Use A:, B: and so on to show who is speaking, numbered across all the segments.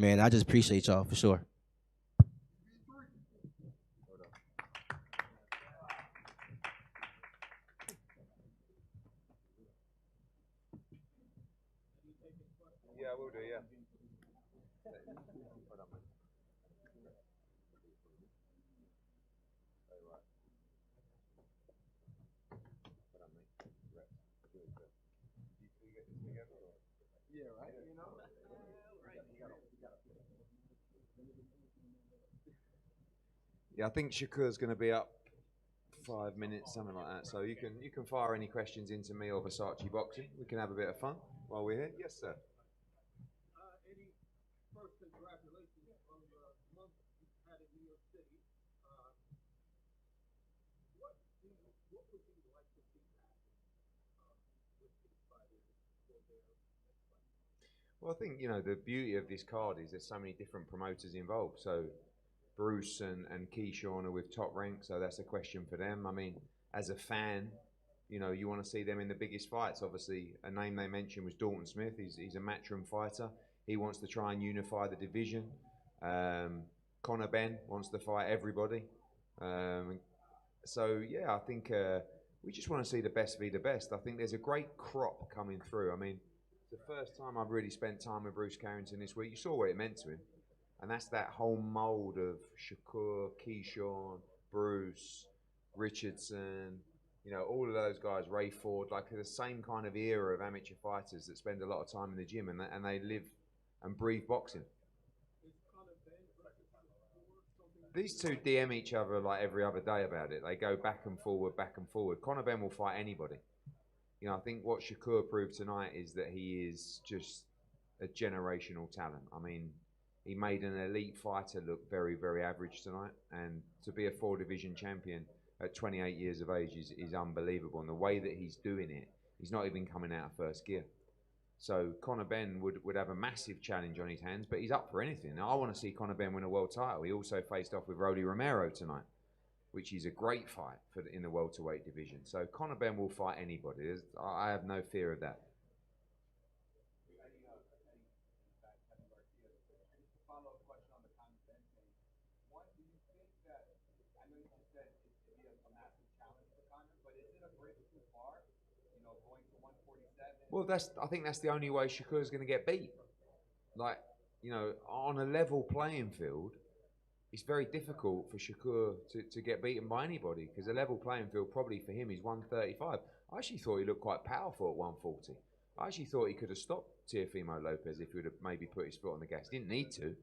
A: Man, I just appreciate y'all for sure.
B: Yeah, I will do. Yeah. Yeah, I think Shakur's going to be up 5 minutes, something like that. So you can fire any questions into me or Versace Boxing. We can have a bit of fun while we're here. Yes, sir. Well, I think the beauty of this card is there's so many different promoters involved. So Bruce and Keyshawn are with Top Rank, so that's a question for them. I mean, as a fan, you want to see them in the biggest fights. Obviously, a name they mentioned was Dalton Smith. He's a matchroom fighter. He wants to try and unify the division. Conor Benn wants to fight everybody. So yeah, I think we just want to see the best be the best. I think there's a great crop coming through. I mean, the first time I've really spent time with Bruce Carrington this week. You saw what it meant to him. And that's that whole mould of Shakur, Keyshawn, Bruce, Richardson, all of those guys, Ray Ford, like the same kind of era of amateur fighters that spend a lot of time in the gym and they live and breathe boxing. These two DM each other like every other day about it. They go back and forward, back and forward. Conor Benn will fight anybody. I think what Shakur proved tonight is that he is just a generational talent. I mean, he made an elite fighter look very, very average tonight. And to be a 4 division champion at 28 years of age is unbelievable. And the way that he's doing it, he's not even coming out of first gear. So Conor Benn would have a massive challenge on his hands, but he's up for anything. Now, I want to see Conor Benn win a world title. He also faced off with Rolly Romero tonight, which is a great fight in the welterweight division. So Conor Benn will fight anybody. I have no fear of that. Well, I think that's the only way Shakur's going to get beat. Like, on a level playing field, it's very difficult for Shakur to get beaten by anybody because a level playing field probably for him is 135. I actually thought he looked quite powerful at 140. I actually thought he could have stopped Teofimo Lopez if he would have maybe put his foot on the gas. Didn't need to,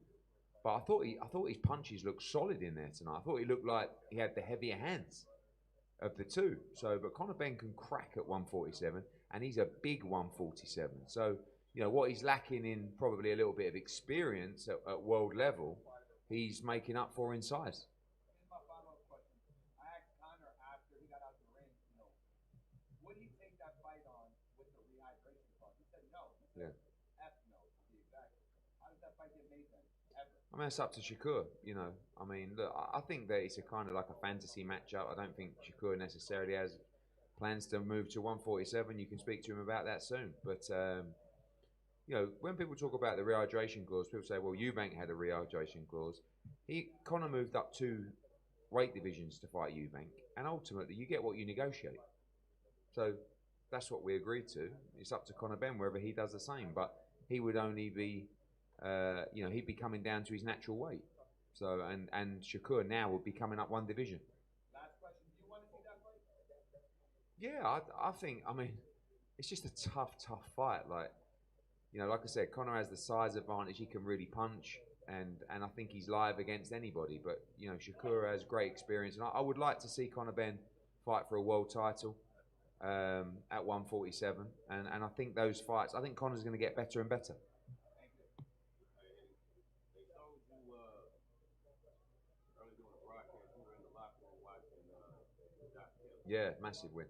B: but I thought his punches looked solid in there tonight. I thought he looked like he had the heavier hands of the two. So, but Conor Benn can crack at 147, and he's a big 147. So, what he's lacking in probably a little bit of experience at world level, he's making up for in size. Yeah. I mean, it's up to Shakur, I mean, look, I think that it's a kind of like a fantasy matchup. I don't think Shakur necessarily has plans to move to 147. You can speak to him about that soon. But, when people talk about the rehydration clause, people say, well, Eubank had a rehydration clause. Conor moved up 2 weight divisions to fight Eubank. And ultimately, you get what you negotiate. So that's what we agreed to. It's up to Conor Benn whether he does the same. But he would only be he'd be coming down to his natural weight. So and Shakur now would be coming up 1 division. Yeah, I think. I mean, it's just a tough fight. Like I said, Conor has the size advantage. He can really punch, and I think he's live against anybody. But Shakur has great experience, and I would like to see Conor Benn fight for a world title at 147. And I think those fights. I think Conor's going to get better and better. Yeah, massive win.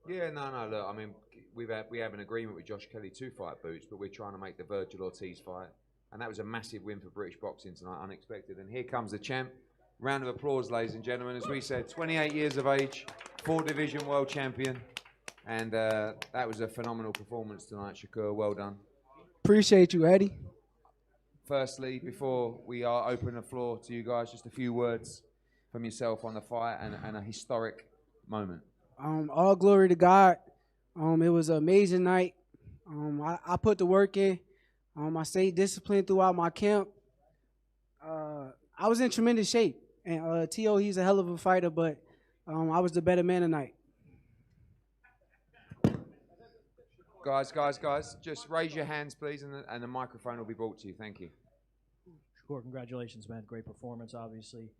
B: Yeah, no. Look, I mean, we have an agreement with Josh Kelly to fight Boots, but we're trying to make the Virgil Ortiz fight. And that was a massive win for British boxing tonight, unexpected. And here comes the champ. Round of applause, ladies and gentlemen. As we said, 28 years of age, 4-division world champion. And that was a phenomenal performance tonight, Shakur. Well done.
C: Appreciate you, Eddie.
B: Firstly, before we open the floor to you guys, just a few words from yourself on the fight and a historic moment.
C: All glory to God. It was an amazing night. I put the work in. I stayed disciplined throughout my camp. I was in tremendous shape. And Teo, he's a hell of a fighter, but I was the better man tonight.
B: Guys, just raise your hands, please, and the microphone will be brought to you. Thank you.
D: Shakur, congratulations, man. Great performance, obviously.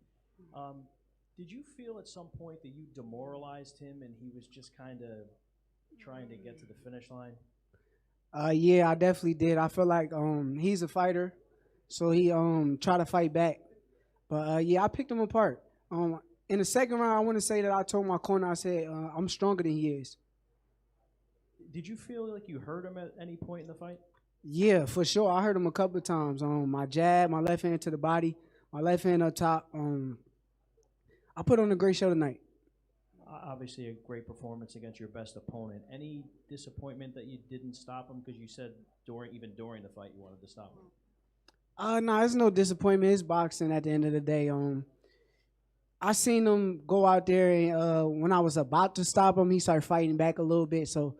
D: Did you feel at some point that you demoralized him and he was just kind of trying to get to the finish line?
C: Yeah, I definitely did. I feel like he's a fighter, so he tried to fight back. But, yeah, I picked him apart. In the second round, I want to say that I told my corner, I said, I'm stronger than he is.
D: Did you feel like you hurt him at any point in the fight?
C: Yeah, for sure. I hurt him a couple of times. My jab, my left hand to the body, my left hand up top. I put on a great show tonight.
D: Obviously a great performance against your best opponent. Any disappointment that you didn't stop him? Because you said even during the fight you wanted to stop him.
C: No, there's no disappointment. It's boxing at the end of the day. I seen him go out there, and when I was about to stop him, he started fighting back a little bit. So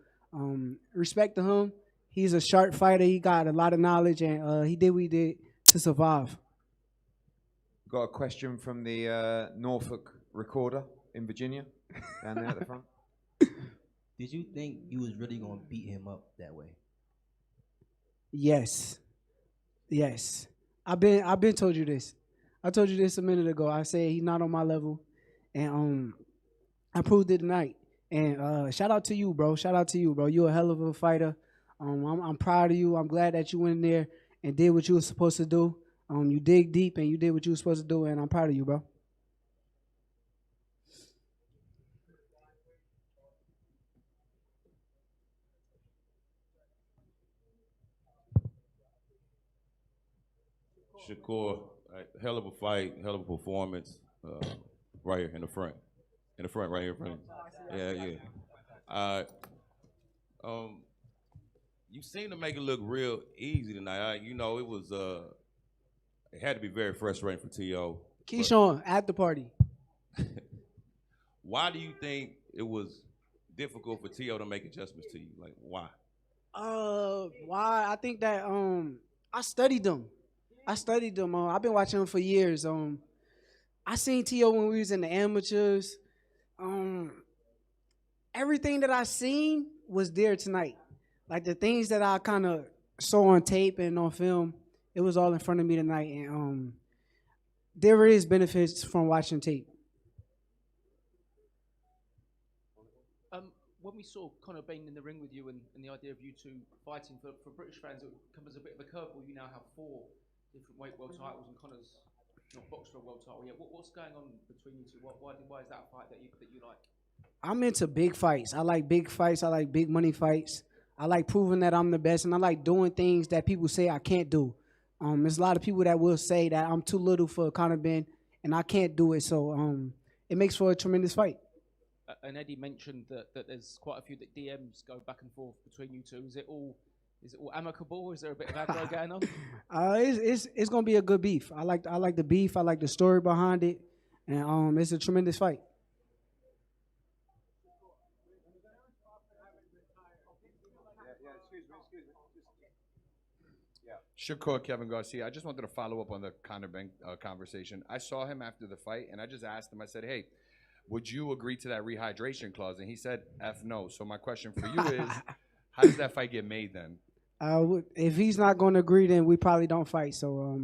C: respect to him. He's a sharp fighter. He got a lot of knowledge, and he did what he did to survive.
B: Got a question from the Norfolk Recorder in Virginia, down there at the front.
A: Did you think you was really gonna beat him up that way?
C: Yes. I've been told you this. I told you this a minute ago. I said he's not on my level, and I proved it tonight. And shout out to you, bro. You're a hell of a fighter. I'm proud of you. I'm glad that you went in there and did what you were supposed to do. You dig deep and you did what you were supposed to do, and I'm proud of you, bro.
E: Shakur, hell of a fight, hell of a performance, right here in the front. Right here in front. Yeah. You seem to make it look real easy tonight. It was it had to be very frustrating for T.O.
C: Keyshawn, at the party.
E: Why do you think it was difficult for T.O. to make adjustments to you? Like, why?
C: Why? I think that I studied them. I've been watching him for years. I seen T.O. when we was in the amateurs. Everything that I seen was there tonight. Like the things that I kind of saw on tape and on film, it was all in front of me tonight. And there is benefits from watching tape.
F: When we saw Conor Bain in the ring with you and the idea of you two fighting, for British fans, it comes as a bit of a curveball. You now have 4 different weight world titles, and Conor's not boxed for a world title yet. What's going on between you two? Why is that a fight that you like? I'm
C: into big fights. I like big fights. I like big money fights. I like proving that I'm the best, and I like doing things that people say I can't do. There's a lot of people that will say that I'm too little for Conor Benn, and I can't do it. So it makes for a tremendous fight.
F: And Eddie mentioned that there's quite a few that DMs go back and forth between you two. Is it all amicable? Is there a bit of aggro going on?
C: It's gonna be a good beef. I like the beef. I like the story behind it, and it's a tremendous fight.
G: Shakur, Kevin Garcia. I just wanted to follow up on the Conor Benn conversation. I saw him after the fight, and I just asked him, I said, hey, would you agree to that rehydration clause? And he said, F no. So my question for you is, how does that fight get made then?
C: If he's not going to agree, then we probably don't fight. So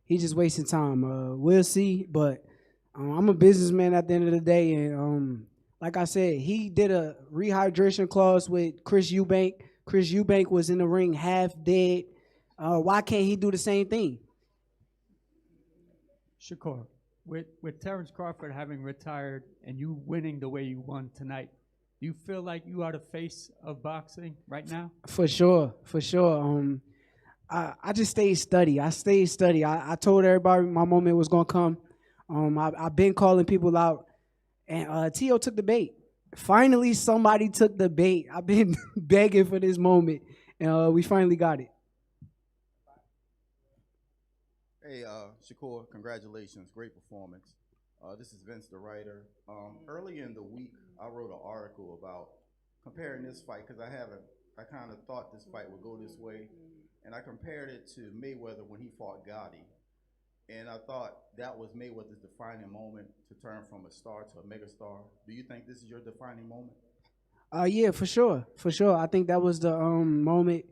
C: he's just wasting time. We'll see. But I'm a businessman at the end of the day. And like I said, he did a rehydration clause with Chris Eubank. Chris Eubank was in the ring half dead. Why can't he do the same thing?
H: Shakur, with Terrence Crawford having retired and you winning the way you won tonight, Do you feel like you are the face of boxing right now?
C: For sure, for sure. I just stayed steady. I told everybody my moment was gonna come. I've been calling people out, and Tio took the bait. Finally, somebody took the bait. I've been begging for this moment, and we finally got it.
I: Hey, Shakur, congratulations. Great performance. This is Vince, the writer. Early in the week, I wrote an article about comparing this fight because I kind of thought this fight would go this way, and I compared it to Mayweather when he fought Gotti. And I thought that was Mayweather's defining moment to turn from a star to a megastar. Do you think this is your defining moment?
C: Yeah, for sure, for sure. I think that was the moment.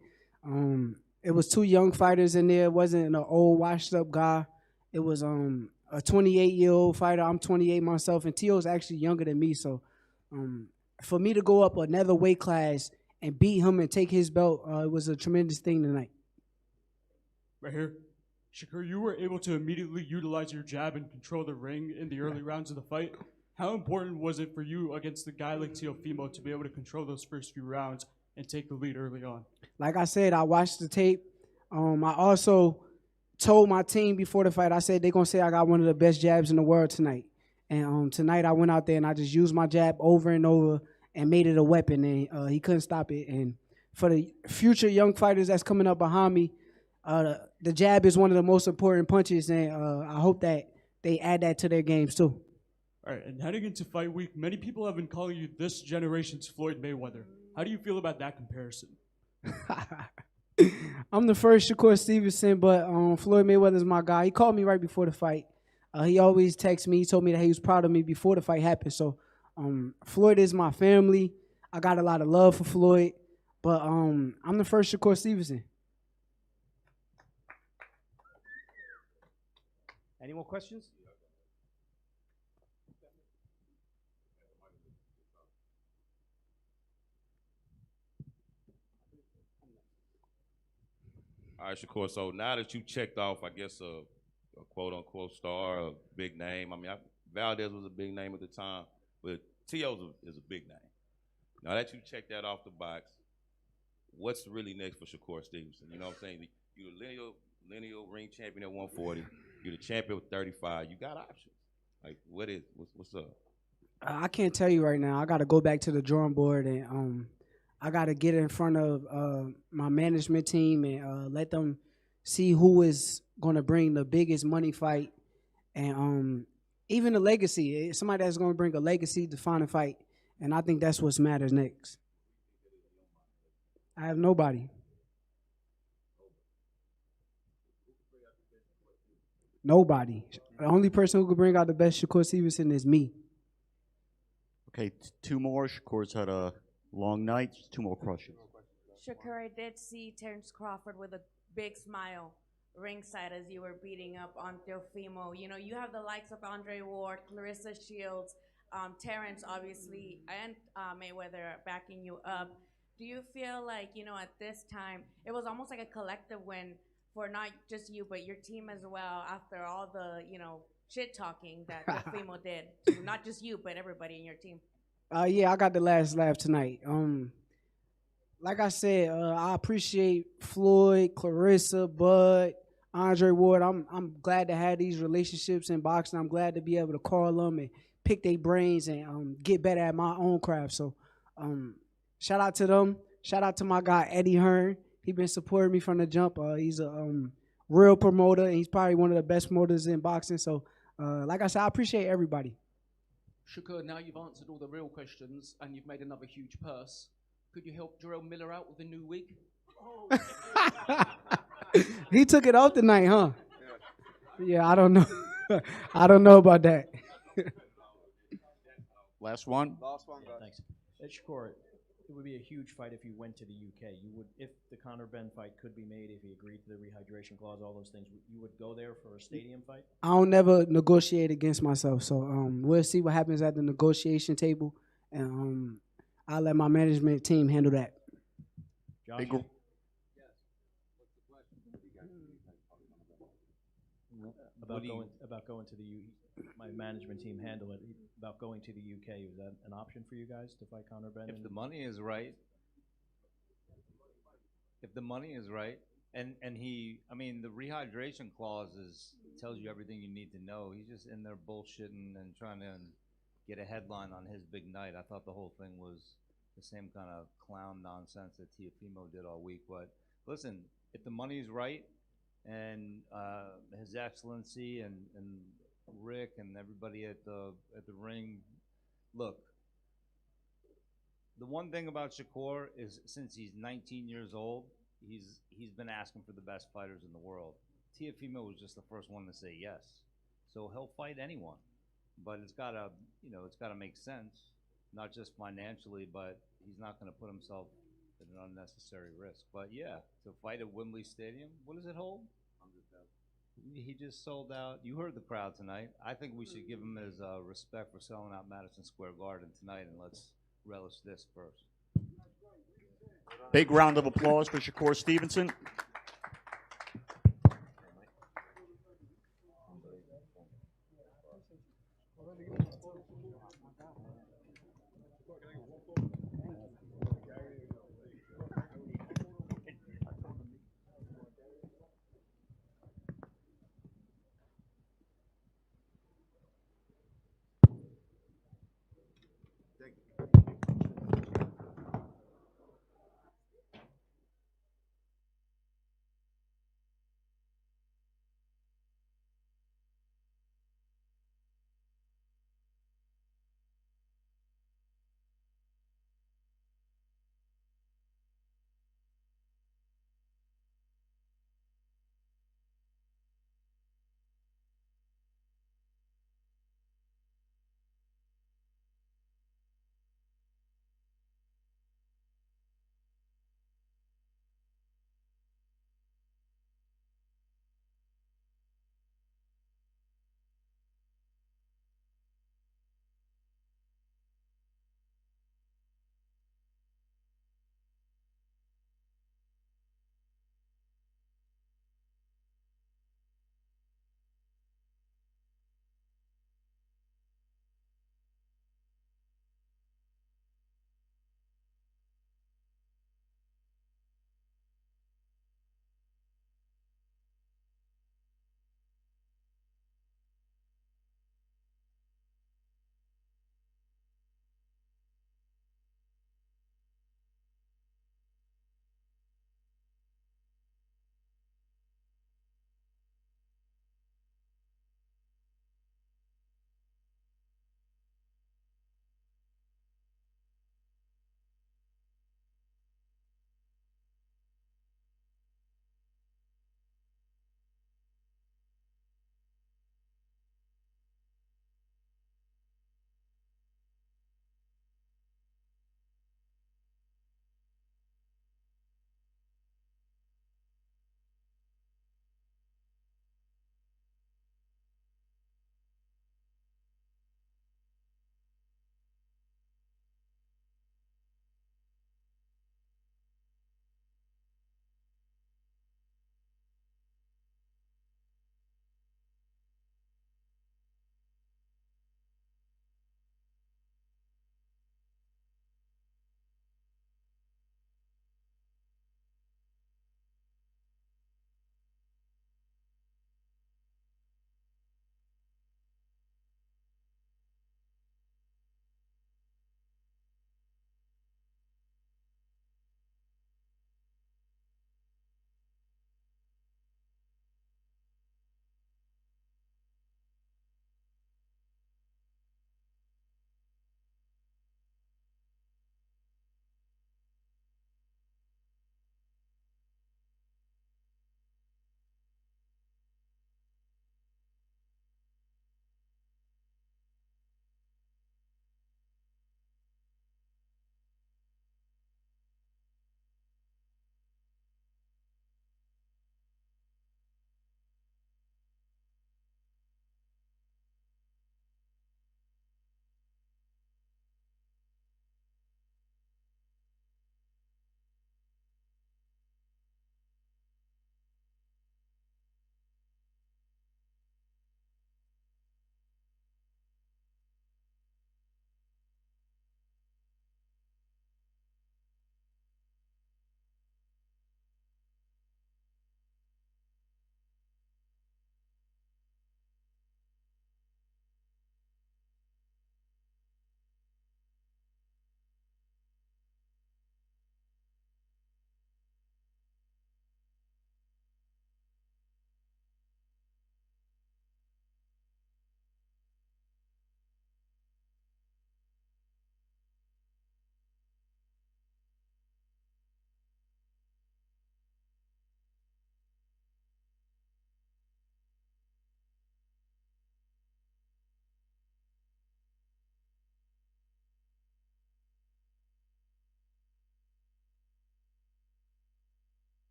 C: It was two young fighters in there. It wasn't an old washed up guy. It was a 28-year-old fighter. I'm 28 myself, and Tio's actually younger than me. So for me to go up another weight class and beat him and take his belt, it was a tremendous thing tonight.
J: Right here. Shakur, you were able to immediately utilize your jab and control the ring in the early rounds of the fight. How important was it for you against a guy like Teofimo to be able to control those first few rounds and take the lead early on?
C: Like I said, I watched the tape. I also told my team before the fight, I said they're going to say I got one of the best jabs in the world tonight. And tonight I went out there and I just used my jab over and over and made it a weapon, and he couldn't stop it. And for the future young fighters that's coming up behind me, the jab is one of the most important punches, and I hope that they add that to their games too.
J: All right, and heading into fight week, many people have been calling you this generation's Floyd Mayweather. How do you feel about that comparison?
C: I'm the first Shakur Stevenson, but Floyd Mayweather's my guy. He called me right before the fight. He always texts me. He told me that he was proud of me before the fight happened. So Floyd is my family. I got a lot of love for Floyd, but I'm the first Shakur Stevenson.
K: Any more questions?
E: All right, Shakur. So now that you checked off, I guess, a quote-unquote star, a big name. I mean, Valdez was a big name at the time, but Tio is a big name. Now that you checked that off the box, what's really next for Shakur Stevenson? You know what I'm saying? You're a lineal ring champion at 140. You're the champion with 35. You got options. Like, what's up?
C: I can't tell you right now. I got to go back to the drawing board, and I got to get in front of my management team and let them see who is going to bring the biggest money fight, and even the legacy. Somebody that's going to bring a legacy defining fight, and I think that's what matters next. I have nobody. Nobody. The only person who could bring out the best Shakur Stevenson is me.
L: Okay, two more. Shakur's had a long night. Two more questions.
M: Shakur, I did see Terrence Crawford with a big smile ringside as you were beating up on Teofimo. You know, you have the likes of Andre Ward, Clarissa Shields, Terrence, obviously, and Mayweather backing you up. Do you feel like, you know, at this time, it was almost like a collective win for not just you, but your team as well, after all the, you know, shit talking that Teofimo did to not just you, but everybody in your team?
C: Yeah, I got the last laugh tonight. Like I said, I appreciate Floyd, Clarissa, Bud, Andre Ward. I'm glad to have these relationships in boxing. I'm glad to be able to call them and pick their brains and get better at my own craft. So shout out to them. Shout out to my guy, Eddie Hearn. He been supporting me from the jump. He's a real promoter, and he's probably one of the best promoters in boxing. So like I said, I appreciate everybody.
F: Shakur, now you've answered all the real questions and you've made another huge purse. Could you help Jarrell Miller out with a new wig?
C: He took it off tonight, huh? Yeah, I don't know. I don't know about that.
L: Last one.
D: Last one, guys. Thanks. Shakur, it would be a huge fight if you went to the UK. You would, if the Conor Ben fight could be made, if he agreed to the rehydration clause, all those things, you would go there for a stadium fight?
C: I don't never negotiate against myself, so we'll see what happens at the negotiation table, and I'll let my management team handle that.
D: Josh? about going to the my management team handle it about going to the UK. Is that an option for you guys to fight Conor Benn?
K: If the money is right, and he, I mean, the rehydration clause tells you everything you need to know. He's just in there bullshitting and trying to get a headline on his big night. I thought the whole thing was the same kind of clown nonsense that Teofimo did all week. But listen, if the money's right, and His Excellency and Rick and everybody at the ring, look. The one thing about Shakur is since he's 19 years old, he's been asking for the best fighters in the world. Teofimo was just the first one to say yes, so he'll fight anyone, but it's gotta make sense, not just financially, but he's not going to put himself at an unnecessary risk. But yeah, to fight at Wembley Stadium, what does it hold? 100,000. He just sold out. You heard the crowd tonight. I think we should give him his respect for selling out Madison Square Garden tonight, and let's relish this first.
L: Big round of applause for Shakur Stevenson.